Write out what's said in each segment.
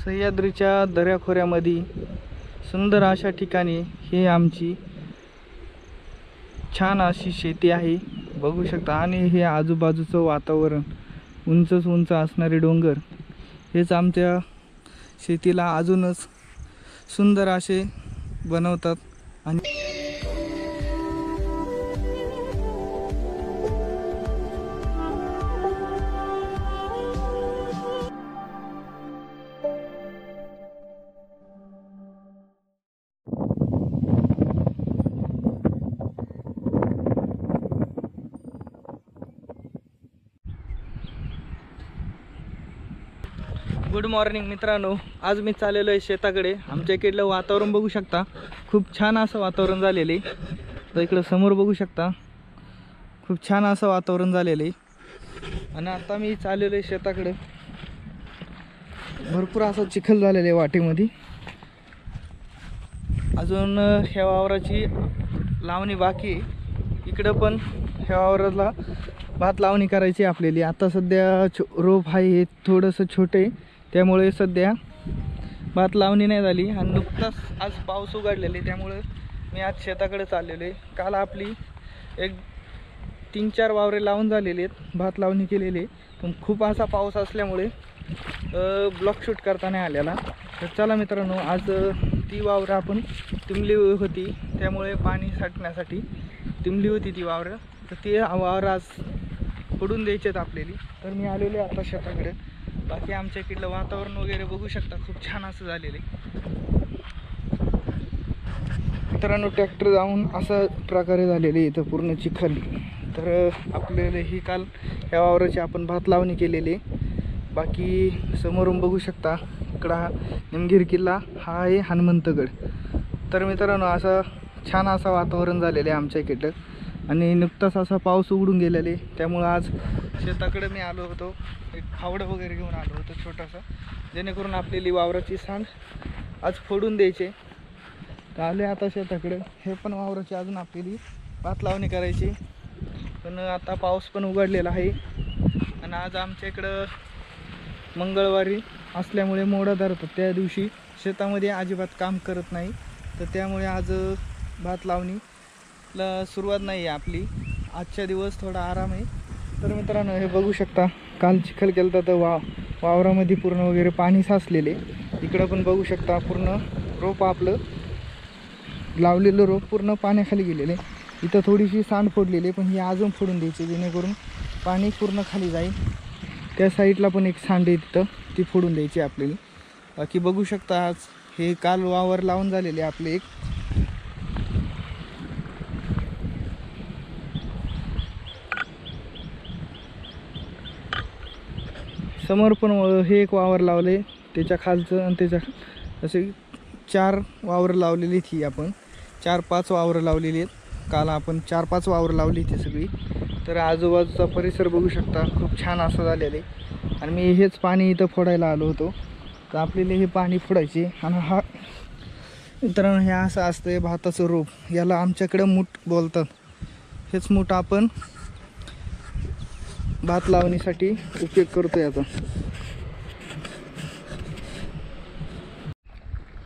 सह्याद्रीच्या दऱ्याखोऱ्यामध्ये सुंदर अशा ठिकाणी हे आमची छान अशी शेती आहे, बघू शकता। आणि हे आजूबाजूचं वातावरण, उंचच उंच असणारे डोंगर, हेच आमच्या शेतीला अजूनच सुंदर असे बनवतात। आणि गुड मॉर्निंग मित्रांनो, आज मी चाललेलो आहे शेताकडे। आमच्या इकडलं वातावरण बघू शकता, खूप छान असं वातावरण झालेलं आहे। तर इकडं समोर बघू शकता, खूप छान असं वातावरण झालेलं आहे। आणि आता मी चाललेलो आहे शेताकडे। भरपूर असं चिखल झालेलं आहे वाटेमध्ये। अजून ह्या वावराची लावणी बाकी आहे। इकडं पण ह्या वावराला भात लावणी करायची आपल्याला। आता सध्या रोप आहे हे थोडंसं छोटे, त्यामुळे सध्या भात लावणी नाही झाली। आणि नुकताच आज पाऊस उघडलेले, त्यामुळे मी आज शेताकडे चाललेलो आहे। काल आपली एक 3-4 वावरे लावून झालेली आहेत, भात लावणी केलेली, पण खूप असा पाऊस असल्यामुळे ब्लॉक शूट करता नाही आलेला। तर चला मित्रांनो, आज ती वावरं आपण तिमली होती, त्यामुळे पाणी साठण्यासाठी तिमली होती ती वावरं, तर ते वावरं आज फोडून द्यायचे आहेत आपल्याला। तर मी आलेलो आहे आता शेताकडे। बाकी आमच्या इकडलं वातावरण वगैरे बघू शकता, खूप छान असं झालेलं आहे मित्रांनो। ट्रॅक्टर जाऊन अशा प्रकारे झालेले आहे इथं पूर्ण चिखल। तर आपल्याला ही काल ह्या वावराची आपण भात लावणी केलेली आहे। बाकी समोरून बघू शकता, इकडं हा निमगिरी किल्ला, हा आहे हनुमंतगड। तर मित्रांनो, असं छान असं वातावरण झालेलं आहे आमच्या इकडं। आणि नुकताच असा पाऊस उघडून गेलेले, त्यामुळं आज शेताकडे मी आलो होतो। एक फावडं वगैरे घेऊन आलो होतो छोटासा, जेणेकरून आपली वावराची सांड आज फोडून द्यायचे। तर आले आता शेताकडे। हे पण वावराची अजून आपली भात लावणी करायची, पण आता पाऊस पण उघडलेला आहे। आणि आज आमच्या इकडं मंगळवारी असल्यामुळे मोडा धरतात, त्या दिवशी शेतामध्ये अजिबात काम करत नाही। तर त्यामुळे आज भात लावणीला सुरुवात नाही आहे आपली। आजच्या दिवस थोडा आराम आहे। तर मित्रांनो, हे बघू शकता, काल चिखल केलं तर वावरामध्ये पूर्ण वगैरे पाणी साचलेले। इकडं पण बघू शकता, पूर्ण रोप आपलं लावलेलं रोप पूर्ण पाण्याखाली गेलेले। इथं थोडीशी सांड फोडलेली, पण ही अजून फोडून द्यायची, जेणेकरून पाणी पूर्ण खाली जाईल। त्या साईडला पण एक सांड आहे तिथं, ती फोडून द्यायची आपल्याला। बाकी बघू शकता, आज हे काल वावर लावून झालेले आपले एक। समोर पण हे एक वावर लावले, त्याच्या खालचं आणि त्याच्या असे 4 वावर लावलेली ही आपण 4-5 वावरं लावलेली आहेत। काल आपण 4-5 वावरं लावली ती सगळी। तर आजूबाजूचा परिसर बघू शकता, खूप छान असं झालेलं आहे। आणि मी हेच पाणी इथं फोडायला आलो होतो, तर आपल्याला हे पाणी फोडायचे। आणि हा मित्रांनो, हे असं असतं भाताचं रोप, याला आमच्याकडे मूठ बोलतात। हेच मूठ आपण भात लावणीसाठी उपयोग करतो याचा।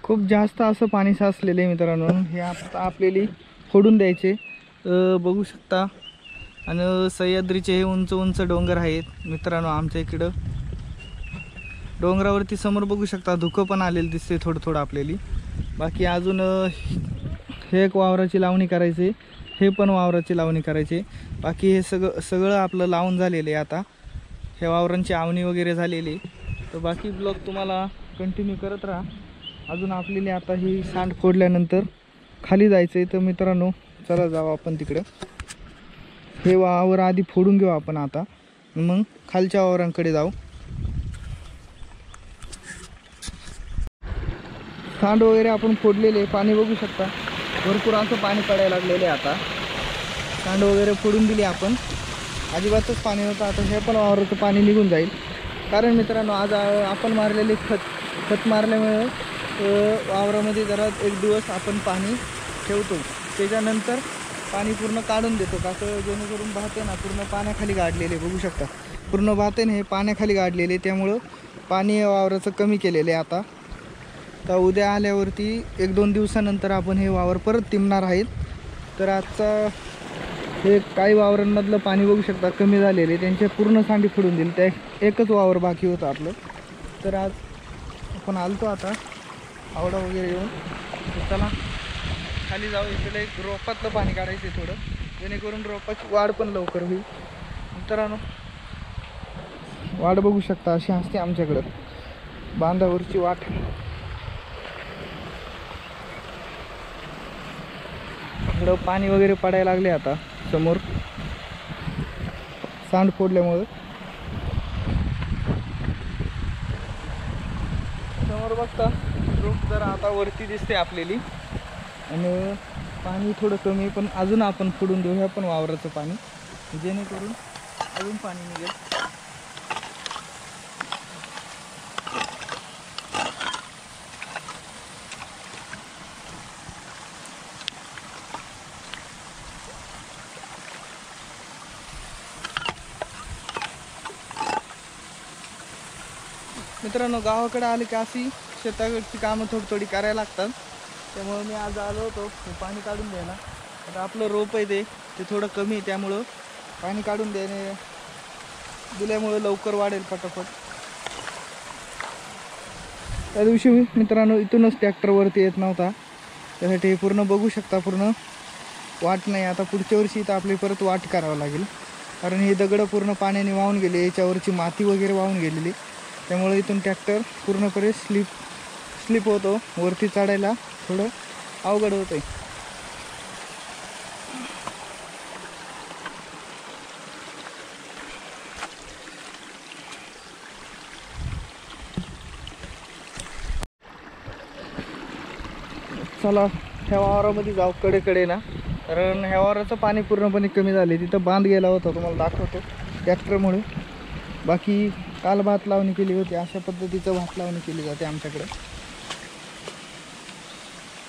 खूप जास्त असं पाणी साचलेलं आहे मित्रांनो, हे आता आपल्याला फोडून द्यायचे। बघू शकता, आणि सह्याद्रीचे हे उंच उंच डोंगर आहेत मित्रांनो आमच्या इकडं। डोंगरावरती समोर बघू शकता, धुकं पण आलेलं दिसते थोडं थोडं आपल्याला। बाकी अजून हे एक वावराची लावणी करायची, हे पण वावराची लावणी करायची। बाकी हे सगळं आपलं लावून झालेलं आहे। आता ह्या वावरांची आवणी वगैरे झालेली, तर बाकी ब्लॉग तुम्हाला कंटिन्यू करत राहा। अजून आपल्याला आता ही सांड फोडल्यानंतर खाली जायचं आहे। तर मित्रांनो, चला जाऊ आपण तिकडं। हे वावर आधी फोडून घेऊ आपण आता, मग खालच्या वावरांकडे जाऊ। सांड वगैरे आपण फोडलेले, पाणी बघू शकता, भरपूर असं पाणी पडायला लागलेलं आहे। आता सांड वगैरे फोडून दिली आपण, अजिबातच पाणी नव्हतं। आता हे पण वावराचं पाणी निघून जाईल, कारण मित्रांनो आज आपण मारलेले खत मारल्यामुळे वावरामध्ये जरा एक दिवस आपण पाणी ठेवतो, त्याच्यानंतर पाणी पूर्ण काढून देतो का तर जेणेकरून भात आहे ना पूर्ण पाण्याखाली गाडलेले बघू शकता. पूर्ण भात आहे ना हे पाण्याखाली गाडलेले, त्यामुळं पाणी वावराचं कमी केलेलं आहे आता. तर उद्या आल्यावरती 1-2 दिवसानंतर आपण हे वावर परत टिमणार आहेत. तर आजचा हे काही वावरांमधलं पाणी बघू शकता कमी झालेले, त्यांचे पूर्ण सांडी फोडून दिली. त्या एकच वावर बाकी होतं आपलं. तर आज आपण आलतो आता आवडा वगैरे येऊन. तर चला खाली जाऊ. इकडे एक रोपातलं पाणी काढायचं आहे थोडं, जेणेकरून रोपाची वाढ पण लवकर होईल. मित्रांनो वाढ बघू शकता अशी असते आमच्याकडं, बांधावरची वाट. इकडं पाणी वगैरे पडायला लागले आता समोर सांड फोडल्यामुळं. समोर बघता रोप जरा आता वरती दिसते आपल्याली, आणि पाणी थोडं कमी, पण अजून आपण फोडून देऊ ह्या पण वावराचं पाणी, जेणेकरून अजून पाणी निघेल. मित्रांनो गावाकडे आले की अशी शेताकडची कामं थोडी करायला लागतात. त्यामुळे मी आज आलो होतो पाणी काढून द्यायला. आता आपलं रोप आहे ते थोडं कमी आहे, त्यामुळं पाणी काढून दिल्यामुळं लवकर वाढेल पटापट. त्या दिवशी मित्रांनो इथूनच ट्रॅक्टरवरती येत नव्हता, त्यासाठी पूर्ण बघू शकता पूर्ण वाट नाही. आता पुढच्या वर्षी इथं आपली परत वाट करावं लागेल, कारण हे दगडं पूर्ण पाण्याने वाहून गेले, याच्यावरची माती वगैरे वाहून गेलेली. त्यामुळे इथून ट्रॅक्टर पूर्णपणे स्लिप होतो, वरती चढायला थोडं अवघड होतं. चला ह्या वावरामध्ये जाऊ कडेकडे ना, कारण ह्या वावराचं पाणी पूर्णपणे कमी झाले. तिथं बांध गेला होता, तुम्हाला दाखवतो ट्रॅक्टरमुळे. बाकी काल भात लावणी केली होती, अशा पद्धतीचं भात लावणी केली जाते आमच्याकडे.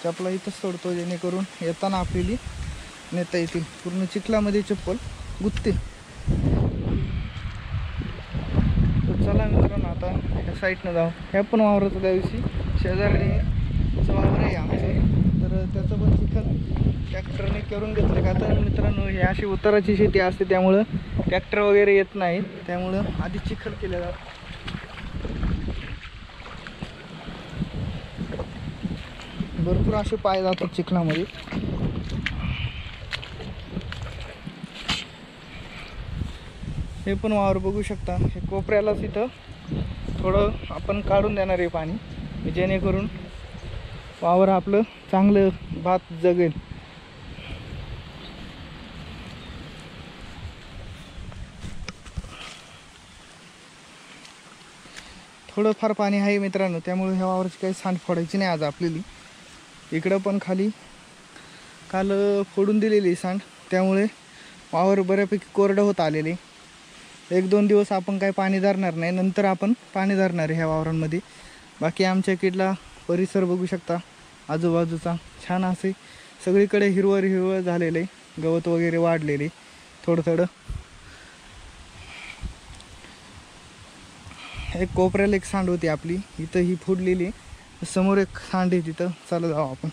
चपला इथंच सोडतो, जेणेकरून येताना आपल्याला नेता येतील. पूर्ण चिखलामध्ये चप्पल गुत्ते. तर चला मित्रांनो आता ह्या साईडनं जाऊ. ह्या पण वावराचं त्या दिवशी शेजारीचं वावर आहे आमचं, तर त्याचं पण चिखल ट्रॅक्टरने करून घेतलं. का तर मित्रांनो हे अशी उताराची शेती असते, त्यामुळं ट्रॅक्टर वगैरे येत नाही, त्यामुळं आधी चिखल केलं जातं. भरपूर असे पाय जातात चिखलामध्ये. हे पण वावर बघू शकता, हे कोपऱ्यालाच इथं थोडं आपण काढून देणार आहे पाणी, जेणेकरून वावर आपलं चांगलं भात जगेल. थोडंफार पाणी आहे मित्रांनो, त्यामुळे ह्या वावराची काही सांड फोडायची नाही आज आपल्याला. इकडं पण खाली काल फोडून दिलेली सांड, त्यामुळे वावर बऱ्यापैकी कोरडं होत आलेले. 1-2 दिवस आपण काही पाणी धरणार नाही, नंतर आपण पाणी धरणार आहे ह्या वावरांमध्ये. बाकी आमच्या इकडला परिसर बघू शकता आजूबाजूचा, छान असे सगळीकडे हिरवळ झालेलं आहे, गवत वगैरे वाढलेले थोडं. एक कोपऱ्याला एक सांड होती आपली, इथं ही फोडलेली. समोर एक सांड आहे, तिथं चला जाऊ आपण.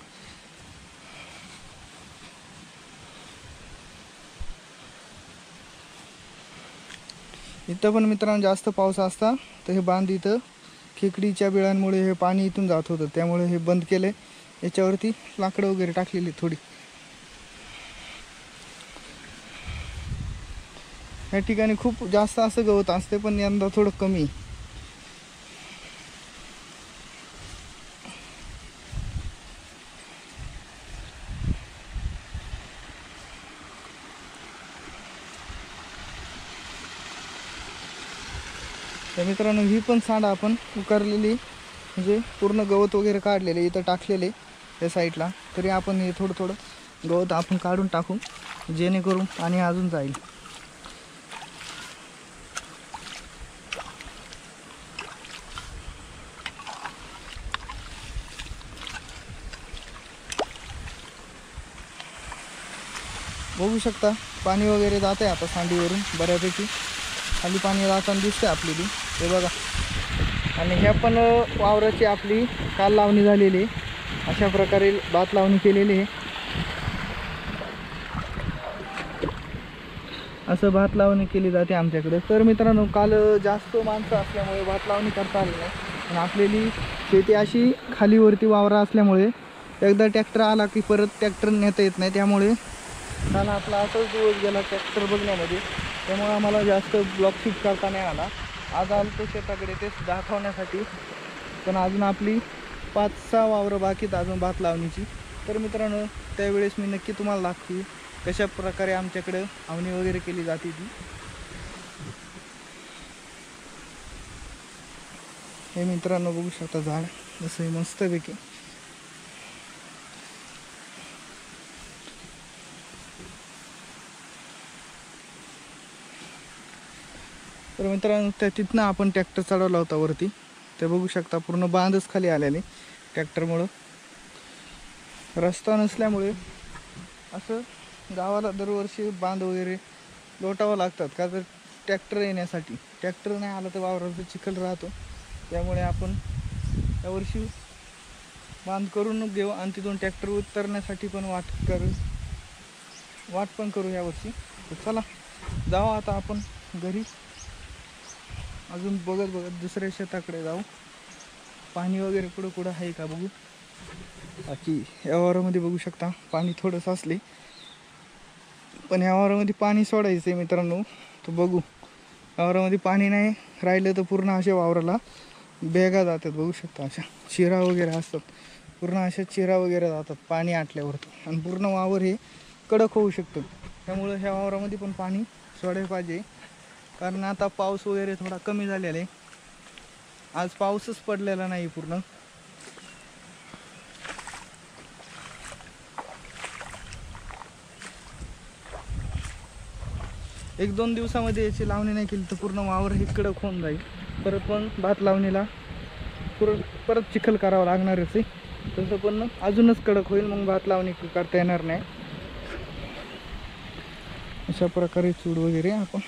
इथं पण मित्रांनो जास्त पाऊस असता तर हे बांध इथं खेकडीच्या बिळांमुळे हे पाणी इथून जात होतं, त्यामुळे हे बंद केले. याच्यावरती लाकडं वगैरे टाकलेली थोडी. या ठिकाणी खूप जास्त असं गवत असते, पण यंदा थोडं कमी. तर मित्रांनो ही पण सांड आपण उकारलेली, म्हणजे पूर्ण गवत वगैरे काढलेले इथं टाकलेले त्या साईडला. तरी आपण हे थोडं गवत आपण काढून टाकू, जेणेकरून पाणी अजून जाईल. बघू शकता पाणी वगैरे जात आहे आता सांडीवरून बऱ्यापैकी, खाली पाणी जाताना दिसतंय आपल्याला, हे बघा. आणि ह्या पण वावराची आपली काल लावणी झालेली आहे. अशा प्रकारे भात लावणी केलेली आहे. असं भात लावणी केली जाते आमच्याकडे. तर मित्रांनो, काल जास्त माणसं असल्यामुळे भात लावणी करता आली नाही. आणि आपल्याली शेती अशी खालीवरती वावरा असल्यामुळे एकदा ट्रॅक्टर आला की परत ट्रॅक्टर नेता येत नाही. त्यामुळे काल आपला असाच दिवस गेला ट्रॅक्टर बघण्यामध्ये. त्यामुळे आम्हाला जास्त ब्लॉक शूट करता नाही आला. आज आलो शेताकडे तेच दाखवण्यासाठी. पण अजून आपली 5-6 वावरं बाकीत अजून भात लावणीची. तर मित्रांनो, त्यावेळेस मी नक्की तुम्हाला दाखवी कशा प्रकारे आमच्याकडं आवणी वगैरे केली जाते ती. हे मित्रांनो बघू शकता झाड जसं मस्तपैकी. तर मित्रांनो, त्या तिथनं आपण ट्रॅक्टर चढवला होता वरती. ते बघू शकता पूर्ण बांधच खाली आलेले ट्रॅक्टरमुळं. रस्ता नसल्यामुळे असं गावाला दरवर्षी बांध वगैरे लोटावं लागतात, का तर ट्रॅक्टर येण्यासाठी. ट्रॅक्टर नाही आला तर वावराचा चिखल राहतो. त्यामुळे आपण यावर्षी बांध करून घेऊ आणि तिथून ट्रॅक्टर उतरण्यासाठी पण वाट पण करू यावर्षी. तर चला जाऊ आता आपण घरी. अजून बघत दुसऱ्या शेताकडे जाऊ. पाणी वगैरे कुठं आहे का बघू. बाकी या वावरामध्ये बघू शकता पाणी थोडंसं असले, पण या वावरामध्ये पाणी सोडायचं आहे मित्रांनो. तर बघू, या वावरामध्ये पाणी नाही राहिलं तर पूर्ण अशा वावराला बेगा जातात. बघू शकता अशा चिरा वगैरे असतात, पूर्ण अशा चिरा वगैरे जातात पाणी आटल्यावरती. आणि पूर्ण वावर हे कडक होऊ शकतं. त्यामुळं ह्या वावरामध्ये पण पाणी सोडायला पाहिजे. कारण आता पाऊस वगैरे थोडा कमी झालेला आहे. आज पाऊसच पडलेला नाही पूर्ण. एक 2 दिवसामध्ये याची लावणी नाही केली तर पूर्ण वावर हे कडक होऊन जाईल. परत पण भात लावणीला परत चिखल करावं लागणारच आहे. तसं पण अजूनच कडक होईल, मग भात लावणी करता येणार नाही. अशा प्रकारे चूड वगैरे आपण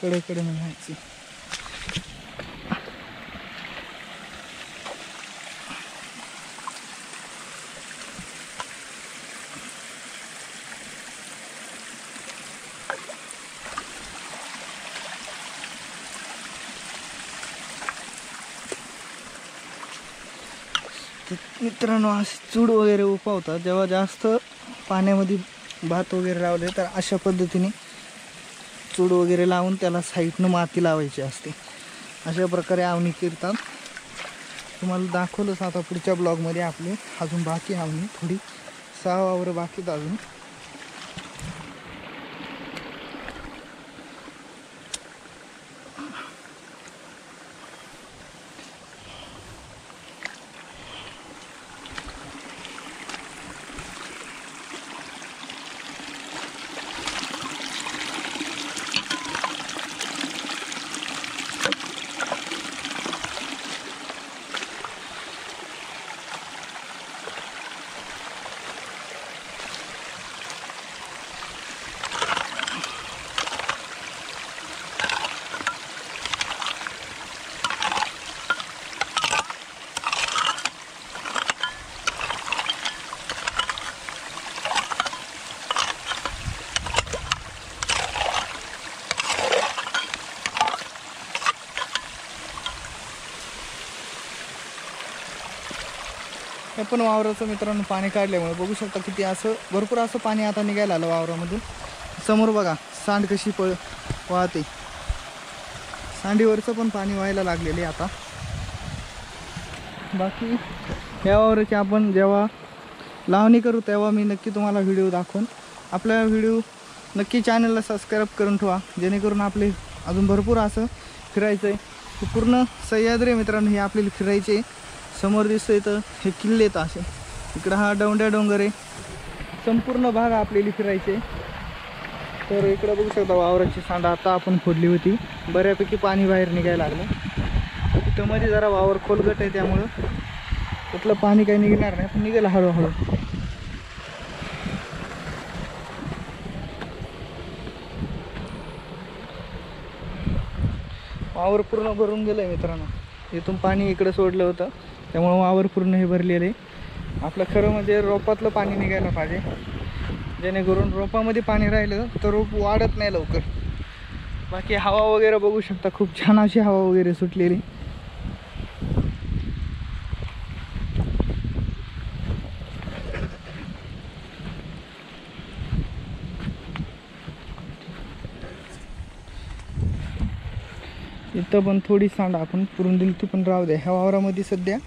कडे मिळायची. मित्रांनो, असे चूड वगैरे उपावतात जेव्हा जास्त पाण्यामध्ये भात वगैरे लावले, तर अशा पद्धतीने चूड वगैरे लावून त्याला साईडनं माती लावायची असते. अशा प्रकारे आवणी करतात. तुम्हाला दाखवलंच आता पुढच्या ब्लॉगमध्ये. आपले अजून बाकी आवणी थोडी 6 वावरं बाकीत अजून. हे पण वावराचं मित्रांनो पाणी काढल्यामुळे बघू शकता किती असं भरपूर असं पाणी आता निघायला आलं वावरामधून. समोर बघा सांड कशी वाहते. सांडीवरचं पण पाणी व्हायला लागलेले आता. बाकी या वावराची आपण जेव्हा लावणी करू तेव्हा मी नक्की तुम्हाला व्हिडिओ दाखवून. आपल्या व्हिडिओ नक्की चॅनलला सबस्क्राईब करून ठेवा, जेणेकरून आपले अजून भरपूर असं फिरायचं आहे. पूर्ण सह्याद्री मित्रांनो हे आपल्याला फिरायचे. समोर दिसतंय तर हे किल्ले आहेत असे. इकडं हा डोंगऱ्या डोंगर आहे. संपूर्ण भाग आपल्याला फिरायचे. तर इकडं बघू शकता वावराची सांड आता आपण फोडली होती. बऱ्यापैकी पाणी बाहेर निघायला लागलं. तिथं मध्ये जरा वावर खोलगट आहे, त्यामुळं कुठलं पाणी काही निघणार नाही, पण निघेल हळूहळू. वावर पूर्ण भरून गेलं आहे मित्रांनो. इथून पाणी इकडं सोडलं होतं त्यामुळं वावर पूर्ण हे भरलेलं आहे. आपलं खरं म्हणजे रोपातलं पाणी निघायला पाहिजे, जेणेकरून रोपामध्ये पाणी राहिलं तर रोप वाढत नाही लवकर. बाकी हवा वगैरे बघू शकता, खूप छान अशी हवा वगैरे सुटलेली. इथं पण थोडी सांड आपण पुरून दिली, ती पण राहू द्या. ह्या वावरामध्ये सध्या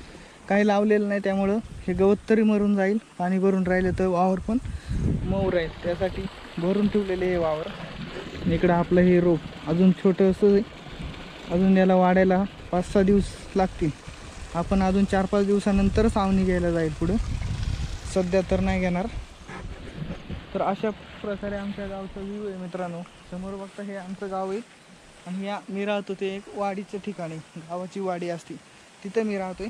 काही लावलेलं नाही त्यामुळं हे गवत तरी मरून जाईल. पाणी भरून राहिलं तर वावर पण मऊ राहील, त्यासाठी भरून ठेवलेले हे वावर. इकडं आपलं हे रोप अजून छोटंसं, अजून याला वाढायला 5-6 दिवस लागतील. आपण अजून 4-5 दिवसानंतर सावणी घ्यायला जाईल पुढं, सध्या तर नाही घेणार. तर अशा प्रकारे आमच्या गावचा व्ह्यू आहे मित्रांनो. समोर बघता हे आमचं गाव आहे आणि या मी राहतो ते एक वाडीच्या ठिकाणी, गावाची वाडी असते तिथं मी राहतोय.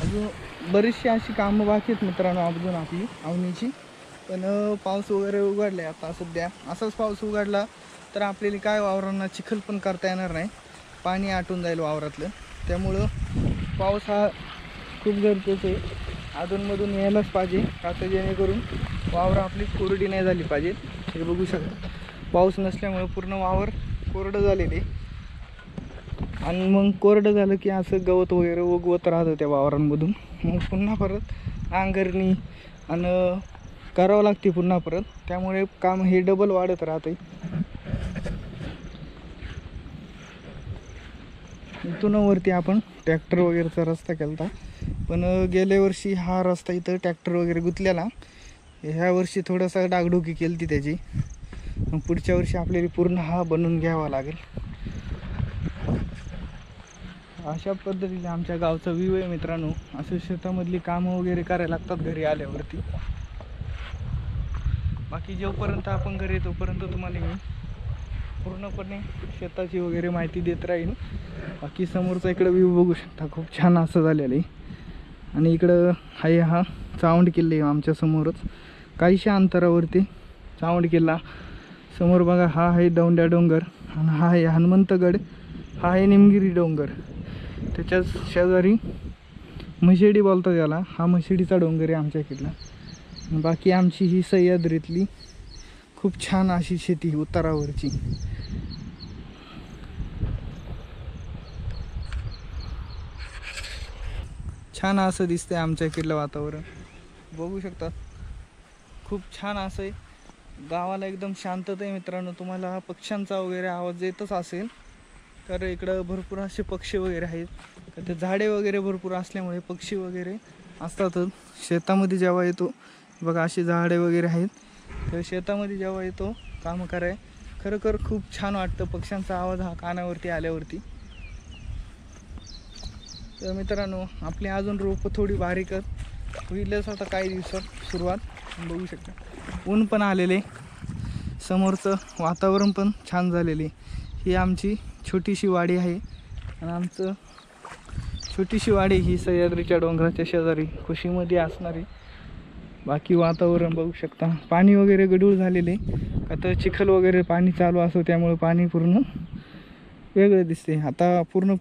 अजून बरीचशी अशी कामं बाकी आहेत मित्रांनो अजून आपली आवणीची. पण पाऊस वगैरे उघडला आहे आता सध्या. असाच पाऊस उघडला तर आपल्याला काय वावरांना चिखल पण करता येणार नाही, पाणी आटून जाईल वावरातलं. त्यामुळं पाऊस हा खूप गरजेचं आहे, अधूनमधून यायलाच पाहिजे, आता जेणेकरून वावर आपली कोरडी नाही झाली पाहिजे. हे बघू शकता पाऊस नसल्यामुळं पूर्ण वावर कोरडं झालेले, आणि मग कोरडं झालं की असं गवत वगैरे उगवत राहतं त्या वावरांमधून. मग पुन्हा परत नांगरणी आणि करावं लागते पुन्हा परत, त्यामुळे काम हे डबल वाढत राहतं. इथून वरती आपण ट्रॅक्टर वगैरेचा रस्ता केला होता, पण गेल्या वर्षी हा रस्ता इथं ट्रॅक्टर वगैरे गुंतलेला. ह्या वर्षी थोडासा डागडुगी केली ती त्याची, मग पुढच्या वर्षी आपल्याला पूर्ण हा बनवून घ्यावा लागेल. अशा पद्धतीने आमच्या गावचा व्ह्यू आहे मित्रांनो. असं शेतामधली कामं वगैरे करायला लागतात घरी आल्यावरती. बाकी जोपर्यंत आपण घरी तोपर्यंत तुम्हाला मी पूर्णपणे शेताची वगैरे माहिती देत राहील. बाकी समोरचा इकडं व्ह्यू बघू शकता, खूप छान असं झालेलं आहे. आणि इकडं आहे हा चावंड किल्ला आहे आमच्या समोरच, काहीशा अंतरावरती चावंड किल्ला. समोर बघा हा आहे दौंड्या डोंगर, आणि हा आहे हनुमंतगड, हा आहे निमगिरी डोंगर. त्याच्याच शेजारी म्हशेडी बोलतात याला, हा म्हशेडीचा डोंगर आहे आमच्या इकडला. बाकी आमची ही सह्याद्रीतली खूप छान अशी शेती उतारावरची. छान असं दिसतंय आमच्या इकडलं वातावरण, बघू शकता खूप छान असं आहे. गावाला एकदम शांतता आहे मित्रांनो. तुम्हाला पक्ष्यांचा वगैरे आवाज येतच असेल, तर इकडं भरपूर असे पक्षी वगैरे आहेत. तर ते झाडे वगैरे भरपूर असल्यामुळे पक्षी वगैरे असतातच. शेतामध्ये जेव्हा येतो बघा अशी झाडे वगैरे आहेत, तर शेतामध्ये जेव्हा येतो कामं कराय खरोखर खूप छान वाटतं पक्ष्यांचा आवाज हा कानावरती आल्यावरती. तर मित्रांनो आपली अजून रोपं थोडी बारीकच होईलच आता काही दिवसात सुरुवात. बघू शकता ऊन पण आलेले, समोरचं वातावरण पण छान झालेले. ही आमची छोटीशी वाडी आहे, आणि आमचं छोटीशी वाडी ही सह्याद्रीच्या डोंगराच्या शेजारी कुशीमध्ये असणारी. बाकी वातावरण बघू शकता, पाणी वगैरे गढूळ झालेले, आता चिखल वगैरे पाणी चालू असो त्यामुळे पाणी पूर्ण वेगळं दिसते. आता पूर्ण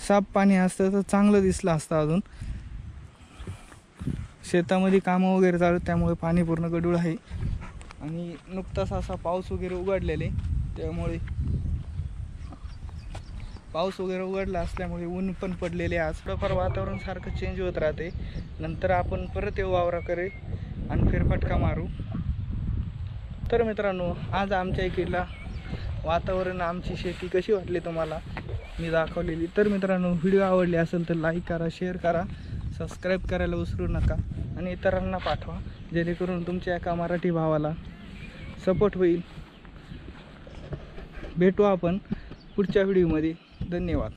साफ पाणी असतं तर चांगलं दिसलं असतं. अजून शेतामध्ये कामं वगैरे चालू त्यामुळे पाणी पूर्ण गढूळ आहे, आणि नुकताच असा पाऊस वगैरे उघडलेले, त्यामुळे पाऊस वगैरे उघडला असल्यामुळे ऊन पण पडलेले. आज थोडंफार वातावरण सारखं चेंज होत राहते. नंतर आपण परत येऊ वावराकडे आणि फेरफटका मारू. तर मित्रांनो आज आमच्या इकडला वातावरण, आमची शेती कशी वाटली तुम्हाला मी दाखवलेली. तर मित्रांनो व्हिडिओ आवडले असेल तर लाईक करा, शेअर करा, सबस्क्राईब करायला विसरू नका, आणि इतरांना पाठवा, जेणेकरून तुमच्या एका मराठी भावाला सपोर्ट होईल. भेटू आपण पुढच्या व्हिडिओमध्ये. धन्यवाद.